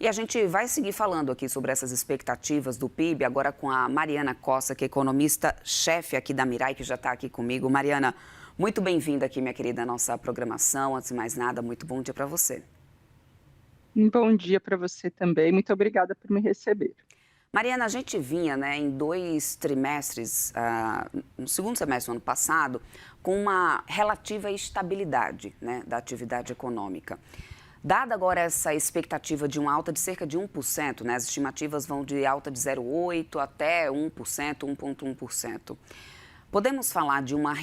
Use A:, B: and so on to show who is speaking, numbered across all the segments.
A: E a gente vai seguir falando aqui sobre essas expectativas do PIB, agora com a Mariana Costa, que é economista-chefe aqui da Mirai, que já está aqui comigo. Mariana, muito bem-vinda aqui, minha querida, à nossa programação. Antes de mais nada, muito bom dia para você.
B: Um bom dia para você também. Muito obrigada por me receber.
A: Mariana, a gente vinha, né, em 2 trimestres, no segundo semestre do ano passado, com uma relativa estabilidade, né, da atividade econômica. Dada agora essa expectativa de uma alta de cerca de 1%, né, as estimativas vão de alta de 0,8% até 1%, 1,1%. Podemos falar de uma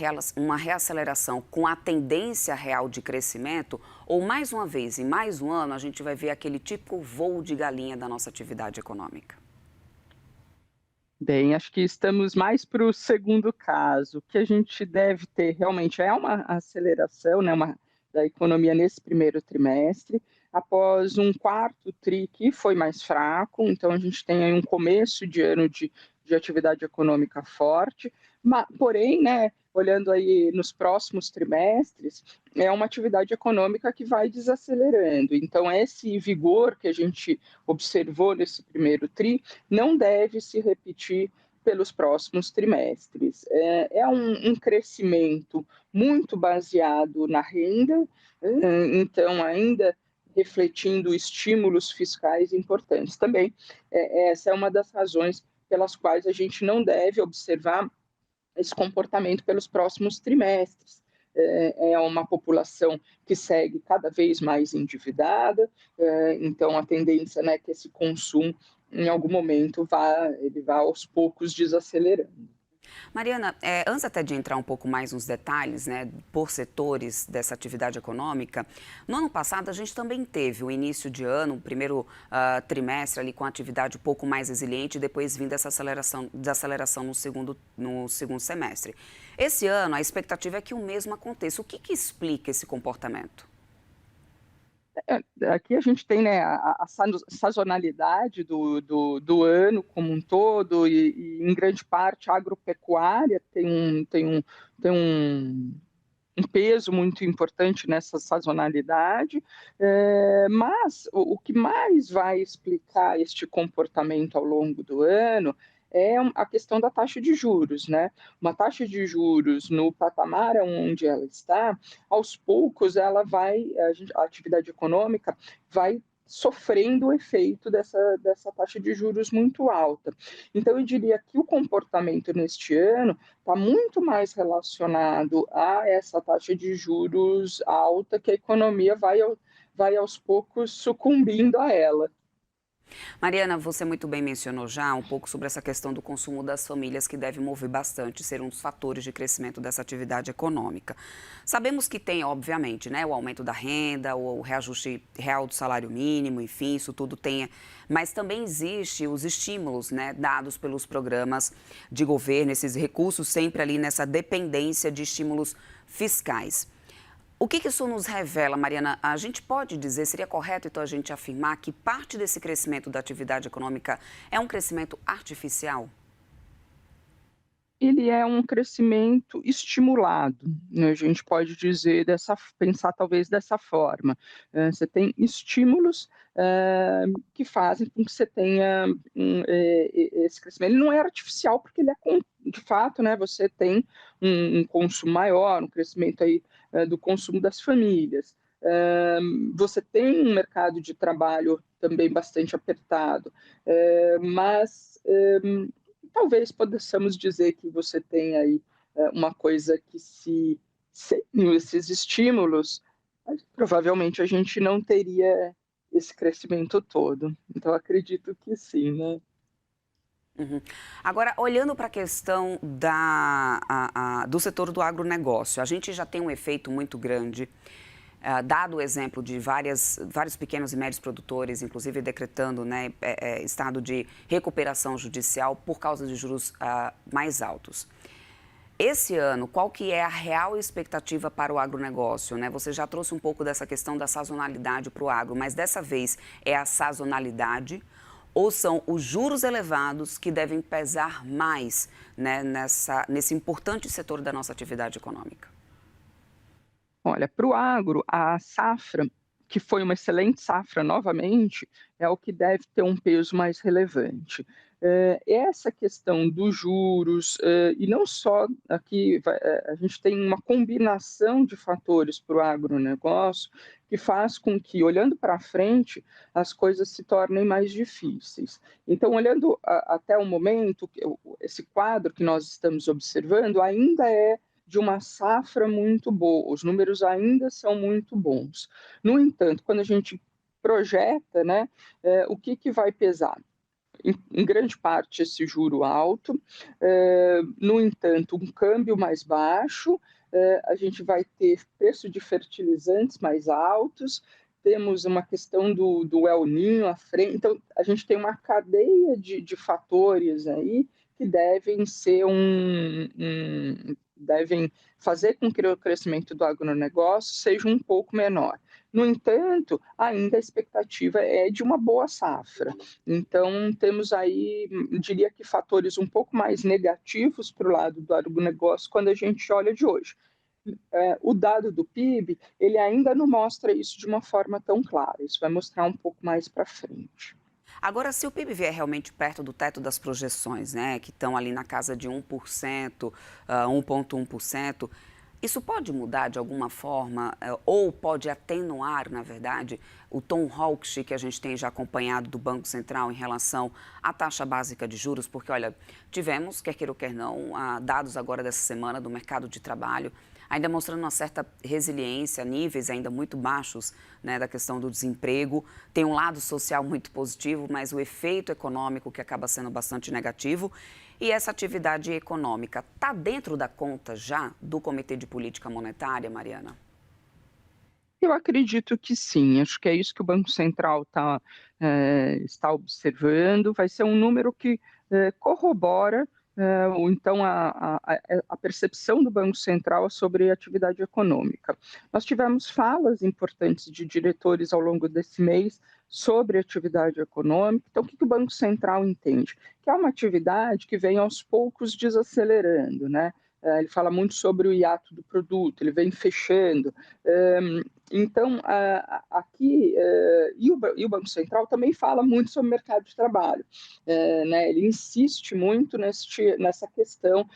A: reaceleração com a tendência real de crescimento ou, mais uma vez, em mais um ano, a gente vai ver aquele típico voo de galinha da nossa atividade econômica?
B: Bem, acho que estamos mais para o segundo caso. O que a gente deve ter realmente é uma aceleração, né, da economia nesse primeiro trimestre, após um quarto tri que foi mais fraco. Então, a gente tem aí um começo de ano de atividade econômica forte, porém, né, olhando aí nos próximos trimestres, é uma atividade econômica que vai desacelerando. Então, esse vigor que a gente observou nesse primeiro tri não deve se repetir pelos próximos trimestres. É um crescimento muito baseado na renda, então, ainda refletindo estímulos fiscais importantes. Também, essa é uma das razões pelas quais a gente não deve observar esse comportamento pelos próximos trimestres. É uma população que segue cada vez mais endividada, então a tendência, né, é que esse consumo, em algum momento, ele vá aos poucos desacelerando.
A: Mariana, antes até de entrar um pouco mais nos detalhes, né, por setores dessa atividade econômica, no ano passado a gente também teve o início de ano, o primeiro trimestre ali com a atividade um pouco mais resiliente e depois vindo essa desaceleração no segundo semestre. Esse ano a expectativa é que o mesmo aconteça. O que explica esse comportamento?
B: Aqui a gente tem, né, a sazonalidade do ano como um todo, e em grande parte a agropecuária tem um peso muito importante nessa sazonalidade, mas o que mais vai explicar este comportamento ao longo do ano é a questão da taxa de juros, né? Uma taxa de juros no patamar onde ela está, aos poucos a atividade econômica vai sofrendo o efeito dessa taxa de juros muito alta. Então, eu diria que o comportamento neste ano está muito mais relacionado a essa taxa de juros alta, que a economia vai aos poucos sucumbindo a ela.
A: Mariana, você muito bem mencionou já um pouco sobre essa questão do consumo das famílias, que deve mover bastante, ser um dos fatores de crescimento dessa atividade econômica. Sabemos que tem, obviamente, né, o aumento da renda, o reajuste real do salário mínimo, enfim, isso tudo tem, mas também existe os estímulos, né, dados pelos programas de governo, esses recursos sempre ali nessa dependência de estímulos fiscais. O que isso nos revela, Mariana? A gente pode dizer, seria correto então a gente afirmar que parte desse crescimento da atividade econômica é um crescimento artificial?
B: Ele é um crescimento estimulado, né, a gente pode dizer pensar talvez dessa forma. Você tem estímulos, que fazem com que você tenha esse crescimento. Ele não é artificial, porque ele de fato, né, você tem um consumo maior, um crescimento aí, do consumo das famílias. Você tem um mercado de trabalho também bastante apertado, mas talvez possamos dizer que você tem aí uma coisa que, se sem esses estímulos, provavelmente a gente não teria esse crescimento todo. Então, acredito que sim, né?
A: Uhum. Agora, olhando para a questão do setor do agronegócio, a gente já tem um efeito muito grande, dado o exemplo de vários pequenos e médios produtores, inclusive decretando, né, estado de recuperação judicial por causa de juros mais altos. Esse ano, qual que é a real expectativa para o agronegócio, né? Você já trouxe um pouco dessa questão da sazonalidade para o agro, mas dessa vez é a sazonalidade ou são os juros elevados que devem pesar mais, né, nesse importante setor da nossa atividade econômica?
B: Olha, para o agro, a safra que foi uma excelente safra novamente, é o que deve ter um peso mais relevante. Essa questão dos juros, e não só aqui, a gente tem uma combinação de fatores para o agronegócio que faz com que, olhando para frente, as coisas se tornem mais difíceis. Então, olhando até o momento, esse quadro que nós estamos observando ainda é de uma safra muito boa, os números ainda são muito bons. No entanto, quando a gente projeta, né, o que vai pesar? Em grande parte esse juro alto, no entanto, um câmbio mais baixo, a gente vai ter preço de fertilizantes mais altos, temos uma questão do El Niño à frente, então a gente tem uma cadeia de fatores aí que devem ser devem fazer com que o crescimento do agronegócio seja um pouco menor. No entanto, ainda a expectativa é de uma boa safra. Então, temos aí, diria que fatores um pouco mais negativos para o lado do agronegócio quando a gente olha de hoje. O dado do PIB, ele ainda não mostra isso de uma forma tão clara, isso vai mostrar um pouco mais para frente.
A: Agora, se o PIB vier realmente perto do teto das projeções, né, que estão ali na casa de 1%, 1,1%, isso pode mudar de alguma forma, ou pode atenuar, na verdade, o tom hawkish que a gente tem já acompanhado do Banco Central em relação à taxa básica de juros? Porque, olha, tivemos, quer queira ou quer não, dados agora dessa semana do mercado de trabalho, ainda mostrando uma certa resiliência, níveis ainda muito baixos, né, da questão do desemprego. Tem um lado social muito positivo, mas o efeito econômico que acaba sendo bastante negativo. E essa atividade econômica está dentro da conta já do Comitê de Política Monetária, Mariana?
B: Eu acredito que sim, acho que é isso que o Banco Central está observando, vai ser um número que corrobora ou então a percepção do Banco Central sobre a atividade econômica. Nós tivemos falas importantes de diretores ao longo desse mês sobre a atividade econômica. Então, o que o Banco Central entende? Que é uma atividade que vem aos poucos desacelerando, né? Ele fala muito sobre o hiato do produto, ele vem fechando. Então, aqui, e o Banco Central também fala muito sobre o mercado de trabalho. Né, ele insiste muito nessa questão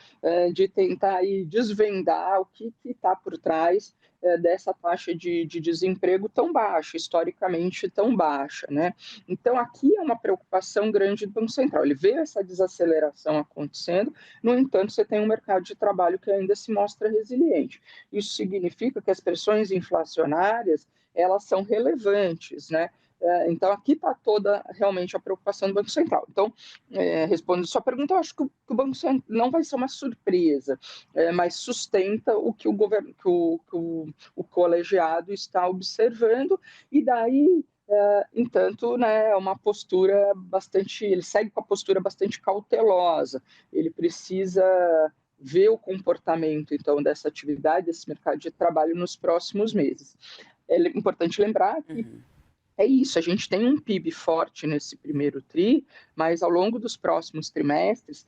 B: de tentar aí desvendar o que está por trás dessa taxa de desemprego tão baixa, historicamente tão baixa. Né? Então, aqui é uma preocupação grande do Banco Central. Ele vê essa desaceleração acontecendo, no entanto, você tem um mercado de trabalho que ainda se mostra resiliente. Isso significa que as pressões inflacionárias elas são relevantes, né? Então, aqui está toda realmente a preocupação do Banco Central. Então, respondendo a sua pergunta, eu acho que o Banco Central não vai ser uma surpresa, mas sustenta o que o governo, o colegiado está observando, e daí, entanto, né, é uma postura bastante, ele segue com a postura bastante cautelosa, ele precisa ver o comportamento, então, dessa atividade, desse mercado de trabalho nos próximos meses. É importante lembrar que é isso, a gente tem um PIB forte nesse primeiro TRI, mas ao longo dos próximos trimestres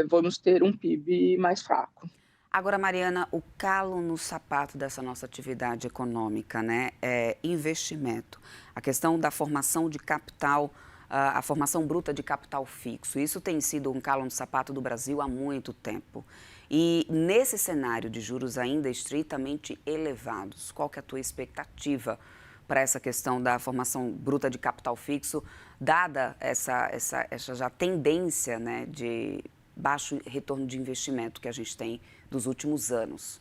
B: vamos ter um PIB mais fraco.
A: Agora, Mariana, o calo no sapato dessa nossa atividade econômica, né, é investimento. A questão da formação de capital, a formação bruta de capital fixo. Isso tem sido um calo no sapato do Brasil há muito tempo. E nesse cenário de juros ainda estritamente elevados, qual que é a tua expectativa para essa questão da formação bruta de capital fixo, dada essa já tendência, né, de baixo retorno de investimento que a gente tem dos últimos anos?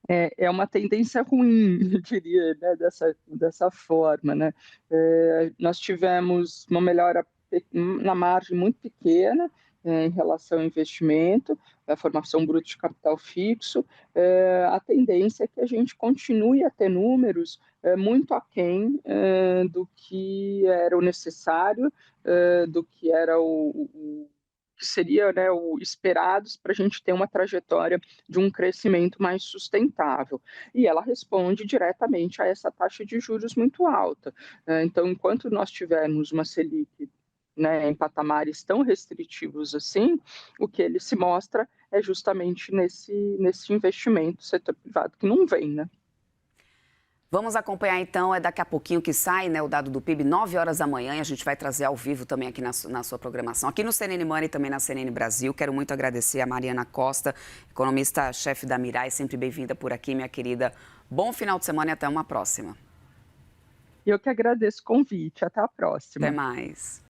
B: É uma tendência ruim, eu diria, né, dessa forma. Né? Nós tivemos uma melhora na margem muito pequena em relação ao investimento, a formação bruta de capital fixo. A tendência é que a gente continue a ter números muito aquém do que era o necessário, do que era o que seria, né, o esperados para a gente ter uma trajetória de um crescimento mais sustentável. E ela responde diretamente a essa taxa de juros muito alta. Então, enquanto nós tivermos uma Selic, né, em patamares tão restritivos assim, o que ele se mostra é justamente nesse investimento do setor privado que não vem, né?
A: Vamos acompanhar então, é daqui a pouquinho que sai, né, o dado do PIB, 9 horas da manhã, e a gente vai trazer ao vivo também aqui na sua programação. Aqui no CNN Money e também na CNN Brasil. Quero muito agradecer a Mariana Costa, economista-chefe da Mirai, sempre bem-vinda por aqui, minha querida. Bom final de semana e até uma próxima.
B: Eu que agradeço o convite. Até a próxima.
A: Até mais.